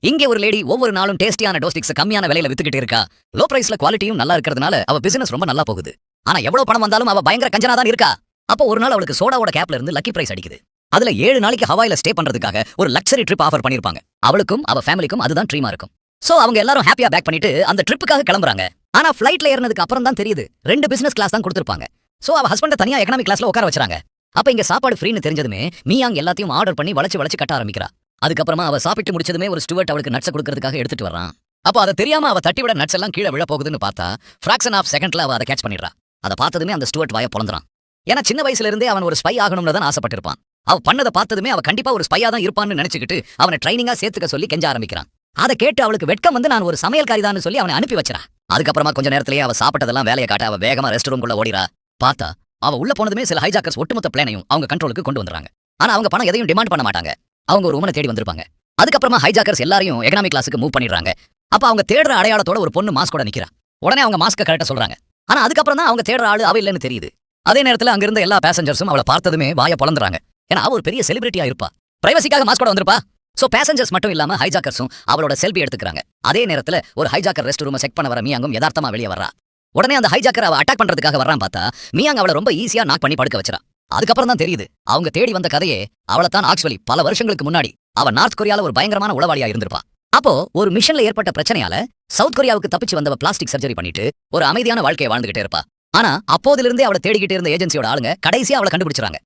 இங்கே ஒரு லேடி ஒவ்வொரு நாளும் டேஸ்டியான டோஸ்டிக்ஸ் கம்மியான விலையில வித்துக்கிட்டு இருக்கா. லோ பிரைஸ்ல குவாலிட்டியும் நல்லா இருக்கிறதுனால அவ பிசினஸ் ரொம்ப நல்லா போகுது. ஆனா எவ்வளவு பணம் வந்தாலும் அவ பயங்கர கஞ்சனா தான் இருக்கா. அப்போ ஒரு நாள் அவளுக்கு சோடாவோட கேப்ல இருந்து லக்கி பிரைஸ் அடிக்குது. அதுல 7 நாளைக்கு ஹவாயில ஸ்டே பண்றதுக்காக ஒரு லக்ஸரி ட்ரிப் ஆஃபர் பண்ணிருப்பாங்க. அவளுக்கும் அவ ஃபேமிலிக்கும் அதுதான் ட்ரீமா இருக்கும். சோ அவங்க எல்லாரும் ஹாப்பியா பேக் பண்ணிட்டு அந்த ட்ரிப்புக்காக கிளம்புறாங்க. ஆனா ஃளைட்ல ஏறினதுக்கு அப்புறம் தான் தெரியுது 2 பிசினஸ் கிளாஸ் தான் கொடுத்திருப்பாங்க. சோ அவ ஹஸ்பண்ட தனியா எகனாமிக் கிளாஸ்ல உட்கார வச்சாங்க. அப்ப இங்க சாப்பாடு ஃப்ரீன்னு தெரிஞ்சதுமே மியாங் எல்லாத்தையும் ஆர்டர் பண்ணி வளைச்சு கட்ட ஆரம்பிக்கிறா. அதுக்கப்புறமா அவ சாப்பிட்டு முடிச்சதுமே ஒரு ஸ்டூவர்ட் அவளுக்கு நட்ஸ் கொடுக்கிறதுக்காக எடுத்துட்டு வரான். அப்ப அதை தெரியாம அவ தட்டி விட நட்ஸ் எல்லாம் கீழே விழ போகுதுன்னு பார்த்தா ஃபிராக்ஷன் ஆஃப் செகண்ட்ல அவ அதை கேட்ச் பண்ணிடுறா. அதை பார்த்ததுமே அந்த ஸ்டூவர்ட் வாய பொளந்துறான். ஏன்னா சின்ன வயசுல இருந்தே அவன் ஒரு ஸ்பை ஆகணும்னு தான் ஆசைப்பட்டிருப்பான். அவ பண்ணதை பார்த்ததுமே அவ கண்டிப்பா ஒரு ஸ்பையா தான் இருப்பான்னு நினைச்சுக்கிட்டு அவனை ட்ரைனிங்கா சேர்த்துக்க சொல்லி கெஞ்ச ஆரம்பிக்கிறான். அதை கேட்டு அவளுக்கு வெட்கம் வந்து நான் ஒரு சமையல்காரி தான் சொல்லி அவனை அனுப்பி வச்சிரா. அதுக்கப்புறமா கொஞ்ச நேரத்திலேயே அவ சாப்பிட்டதெல்லாம் வேலையை காட்ட அவ வேகமா ரெஸ்ட் ரூம்குள்ள ஓடிரா. பார்த்தா அவ உள்ள போனதுமே சில ஹைஜாக்கர்ஸ் ஒட்டுமொத்த பிளானையும் அவங்க கண்ட்ரோலுக்கு கொண்டு வந்துறாங்க. ஆனா அவங்க பணம் எதையும் டிமாண்ட் பண்ண மாட்டாங்க. அவங்க ஒரு உமனை தேடி வந்திருப்பாங்க. அதுக்கப்புறமா ஹைஜாக்கர்ஸ் எல்லாரையும் எகனாமிக் கிளாஸுக்கு மூவ் பண்ணிடுறாங்க. அப்ப அவங்க தேடுற அடையாளத்தோட ஒரு பொண்ணு மாஸ்கோட நிக்கிறா. உடனே அவங்க மாஸ்க கரெக்டா சொல்றாங்க. ஆனா அதுக்கப்புறம் தான் அவங்க தேடுற ஆளு அவ இல்லன்னு தெரியுது. அதே நேரத்துல அங்க இருந்த எல்லா பேசஞ்சர்ஸும் அவளை பார்த்ததுமே வாய பொளந்துறாங்க. ஏன்னா அவ ஒரு பெரிய செலிபிரிட்டியா இருப்பா. பிரைவசிக்காக மாஸ்கோட வந்திருப்பா. சோ பேசஞ்சர்ஸ் மட்டும் இல்லாம ஹைஜாக்கர்ஸும் அவளோட செல்ஃபி எடுத்துக்கிறாங்க. அதே நேரத்துல ஒரு ஹைஜாக்கர் ரெஸ்ட் ரூமை செக் பண்ண வர மியாங்கும் யதார்த்தமா வெளியே வர்றா. உடனே அந்த ஹைஜாக்கர் அவ அட்டாக் பண்றதுக்காக வர்றான். பார்த்தா மியாங் அவளை ரொம்ப ஈஸியா நாக் பண்ணி படுக்க வச்சிரா. அதுக்கப்புறம் தான் தெரியுது அவங்க தேடி வந்த கதையே அவளை தான் ஆக்சுவலி பல வருஷங்களுக்கு முன்னாடி அவ நார்த் கொரியால ஒரு பயங்கரமான உளவாளியா இருந்திருப்பா. அப்போ ஒரு மிஷன்ல ஏற்பட்ட பிரச்சனையால சவுத் கொரியாவுக்கு தப்பிச்சு வந்தவ பிளாஸ்டிக் சர்ஜரி பண்ணிட்டு ஒரு அமைதியான வாழ்க்கையை வாழ்ந்துகிட்டே இருப்பா. ஆனா அப்போதிலிருந்தே அவளை தேடிக்கிட்டே இருந்த ஏஜென்சியோட ஆளுங்க கடைசியா அவளை கண்டுபிடிச்சாங்க.